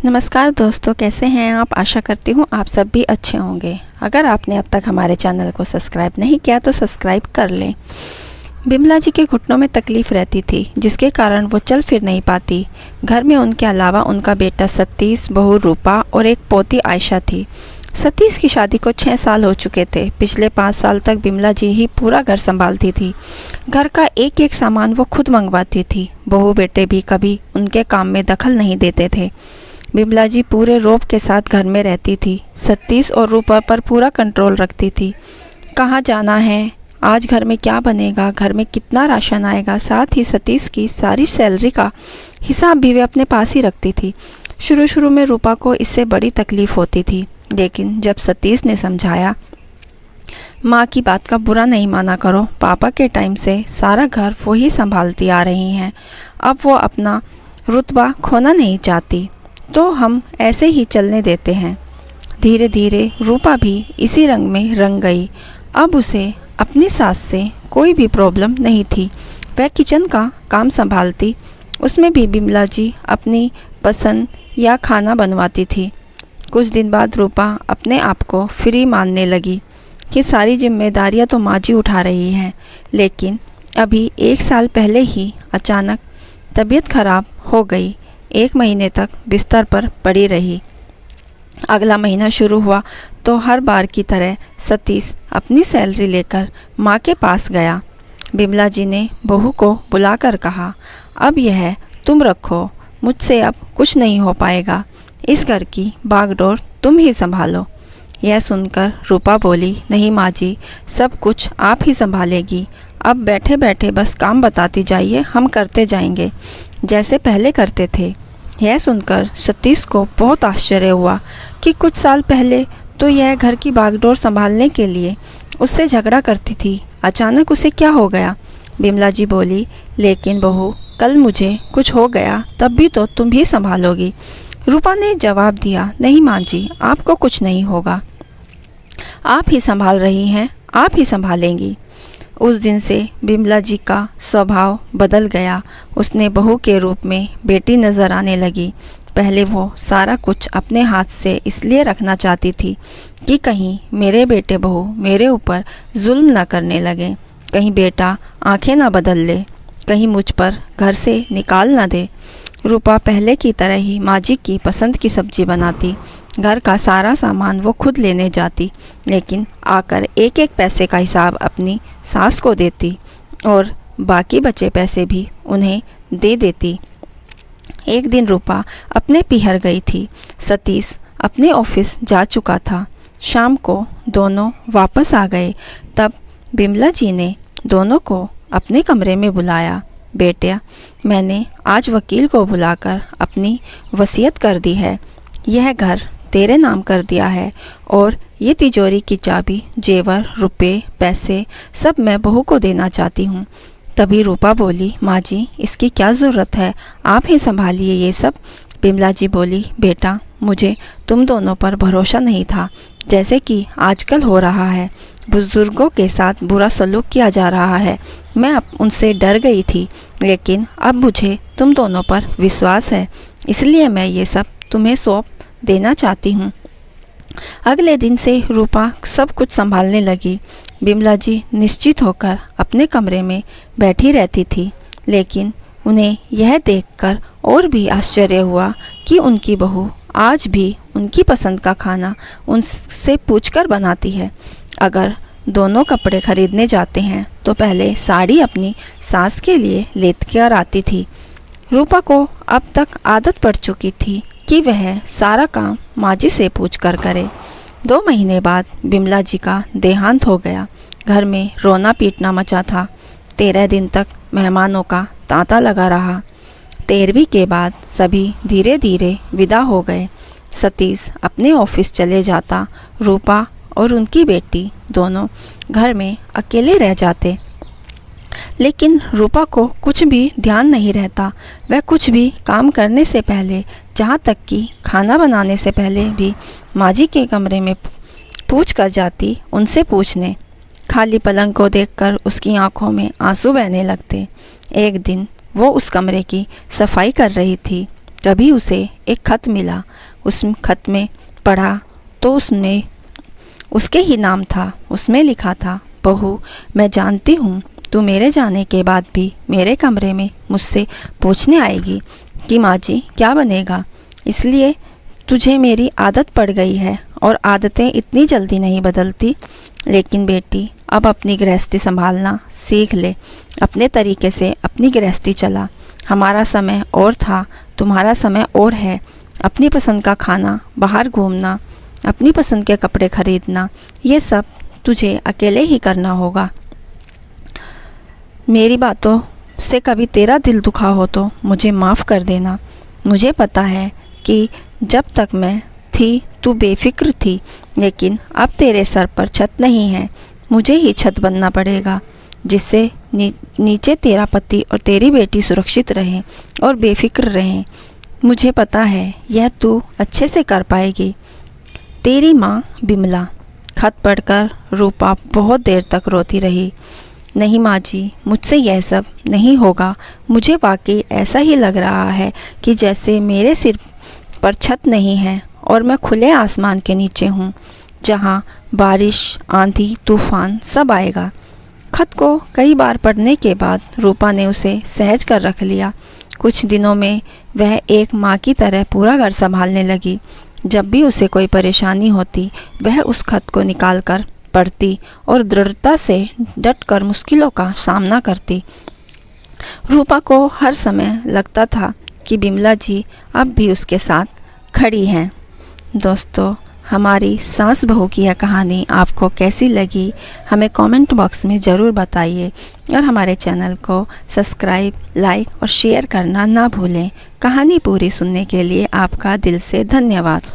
नमस्कार दोस्तों, कैसे हैं आप। आशा करती हूँ आप सब भी अच्छे होंगे। अगर आपने अब तक हमारे चैनल को सब्सक्राइब नहीं किया तो सब्सक्राइब कर लें। बिमला जी के घुटनों में तकलीफ़ रहती थी, जिसके कारण वो चल फिर नहीं पाती। घर में उनके अलावा उनका बेटा सतीश, बहू रूपा और एक पोती आयशा थी। सतीश की शादी को 6 साल हो चुके थे। पिछले 5 साल तक बिमला जी ही पूरा घर संभालती थी। घर का एक एक सामान वो खुद मंगवाती थी। बहू बेटे भी कभी उनके काम में दखल नहीं देते थे। बिमला जी पूरे रौब के साथ घर में रहती थी। सतीश और रूपा पर पूरा कंट्रोल रखती थी। कहाँ जाना है, आज घर में क्या बनेगा, घर में कितना राशन आएगा, साथ ही सतीश की सारी सैलरी का हिसाब भी वे अपने पास ही रखती थी। शुरू में रूपा को इससे बड़ी तकलीफ़ होती थी, लेकिन जब सतीश ने समझाया, माँ की बात का बुरा नहीं माना करो, पापा के टाइम से सारा घर वो ही संभालती आ रही हैं, अब वो अपना रुतबा खोना नहीं चाहती, तो हम ऐसे ही चलने देते हैं। धीरे धीरे रूपा भी इसी रंग में रंग गई। अब उसे अपनी सास से कोई भी प्रॉब्लम नहीं थी। वह किचन का काम संभालती, उसमें भी बिमला जी अपनी पसंद या खाना बनवाती थी। कुछ दिन बाद रूपा अपने आप को फ्री मानने लगी कि सारी जिम्मेदारियां तो माँ जी उठा रही हैं। लेकिन अभी 1 साल पहले ही अचानक तबीयत खराब हो गई। 1 महीने तक बिस्तर पर पड़ी रही। अगला महीना शुरू हुआ तो हर बार की तरह सतीश अपनी सैलरी लेकर माँ के पास गया। बिमला जी ने बहू को बुलाकर कहा, अब यह तुम रखो, मुझसे अब कुछ नहीं हो पाएगा, इस घर की बागडोर तुम ही संभालो। यह सुनकर रूपा बोली, नहीं माँ जी, सब कुछ आप ही संभालेगी। अब बैठे बैठे बस काम बताती जाइए, हम करते जाएंगे जैसे पहले करते थे। यह सुनकर सतीश को बहुत आश्चर्य हुआ कि कुछ साल पहले तो यह घर की बागडोर संभालने के लिए उससे झगड़ा करती थी, अचानक उसे क्या हो गया। बिमला जी बोली, लेकिन बहू, कल मुझे कुछ हो गया तब भी तो तुम ही संभालोगी। रूपा ने जवाब दिया, नहीं माँ जी, आपको कुछ नहीं होगा, आप ही संभाल रही हैं, आप ही संभालेंगी। उस दिन से बिमला जी का स्वभाव बदल गया। उसने बहू के रूप में बेटी नज़र आने लगी। पहले वो सारा कुछ अपने हाथ से इसलिए रखना चाहती थी कि कहीं मेरे बेटे बहू मेरे ऊपर जुल्म न करने लगे, कहीं बेटा आंखें न बदल ले, कहीं मुझ पर घर से निकाल न दे। रूपा पहले की तरह ही माँ जी की पसंद की सब्जी बनाती, घर का सारा सामान वो खुद लेने जाती, लेकिन आकर एक एक पैसे का हिसाब अपनी सास को देती और बाकी बचे पैसे भी उन्हें दे देती। एक दिन रूपा अपने पीहर गई थी। सतीश अपने ऑफिस जा चुका था। शाम को दोनों वापस आ गए। तब बिमला जी ने दोनों को अपने कमरे में बुलाया। बेटा, मैंने आज वकील को बुलाकर अपनी वसीयत कर दी है। यह घर तेरे नाम कर दिया है और ये तिजोरी की चाबी, जेवर, रुपए, पैसे सब मैं बहू को देना चाहती हूँ। तभी रूपा बोली, माँ जी, इसकी क्या ज़रूरत है, आप ही संभालिए ये सब। बिमला जी बोली, बेटा, मुझे तुम दोनों पर भरोसा नहीं था, जैसे कि आजकल हो रहा है। बुजुर्गों के साथ बुरा सलूक किया जा रहा है। मैं अब उनसे डर गई थी, लेकिन अब मुझे तुम दोनों पर विश्वास है, इसलिए मैं ये सब तुम्हें सौंप देना चाहती हूँ। अगले दिन से रूपा सब कुछ संभालने लगी। बिमला जी निश्चित होकर अपने कमरे में बैठी रहती थी, लेकिन उन्हें यह देखकर और भी आश्चर्य हुआ कि उनकी बहू आज भी उनकी पसंद का खाना उनसे पूछकर बनाती है। अगर दोनों कपड़े खरीदने जाते हैं तो पहले साड़ी अपनी सास के लिए लेकर आती थी। रूपा को अब तक आदत पड़ चुकी थी कि वह सारा काम माँ जी से पूछ कर करे। 2 महीने बाद बिमला जी का देहांत हो गया। घर में रोना पीटना मचा था। 13 दिन तक मेहमानों का तांता लगा रहा। 13वीं के बाद सभी धीरे धीरे विदा हो गए। सतीश अपने ऑफिस चले जाता। रूपा और उनकी बेटी दोनों घर में अकेले रह जाते। लेकिन रूपा को कुछ भी ध्यान नहीं रहता। वह कुछ भी काम करने से पहले, जहाँ तक कि खाना बनाने से पहले भी माँ जी के कमरे में पूछ कर जाती, उनसे पूछने। खाली पलंग को देखकर उसकी आंखों में आंसू बहने लगते। एक दिन वो उस कमरे की सफाई कर रही थी तभी उसे एक खत मिला। उस खत में पढ़ा तो उसमें उसके ही नाम था। उसमें लिखा था, बहू, मैं जानती हूँ तू मेरे जाने के बाद भी मेरे कमरे में मुझसे पूछने आएगी कि माँ जी क्या बनेगा, इसलिए तुझे मेरी आदत पड़ गई है और आदतें इतनी जल्दी नहीं बदलती। लेकिन बेटी, अब अपनी गृहस्थी संभालना सीख ले। अपने तरीके से अपनी गृहस्थी चला। हमारा समय और था, तुम्हारा समय और है। अपनी पसंद का खाना, बाहर घूमना, अपनी पसंद के कपड़े खरीदना, ये सब तुझे अकेले ही करना होगा। मेरी बातों से कभी तेरा दिल दुखा हो तो मुझे माफ़ कर देना। मुझे पता है कि जब तक मैं थी तू बेफिक्र थी, लेकिन अब तेरे सर पर छत नहीं है। मुझे ही छत बनना पड़ेगा, जिससे नीचे तेरा पति और तेरी बेटी सुरक्षित रहें और बेफिक्र रहें। मुझे पता है यह तू अच्छे से कर पाएगी। तेरी माँ बिमला। खत पढ़कर रूपा बहुत देर तक रोती रही। नहीं माँ जी, मुझसे यह सब नहीं होगा। मुझे वाकई ऐसा ही लग रहा है कि जैसे मेरे सिर पर छत नहीं है और मैं खुले आसमान के नीचे हूँ, जहाँ बारिश, आंधी, तूफान सब आएगा। खत को कई बार पढ़ने के बाद रूपा ने उसे सहज कर रख लिया। कुछ दिनों में वह एक माँ की तरह पूरा घर संभालने लगी। जब भी उसे कोई परेशानी होती, वह उस खत को निकालकर पढ़ती और दृढ़ता से डटकर मुश्किलों का सामना करती। रूपा को हर समय लगता था कि बिमला जी अब भी उसके साथ खड़ी हैं। दोस्तों, हमारी सास बहू की यह कहानी आपको कैसी लगी, हमें कमेंट बॉक्स में ज़रूर बताइए और हमारे चैनल को सब्सक्राइब, लाइक और शेयर करना ना भूलें। कहानी पूरी सुनने के लिए आपका दिल से धन्यवाद।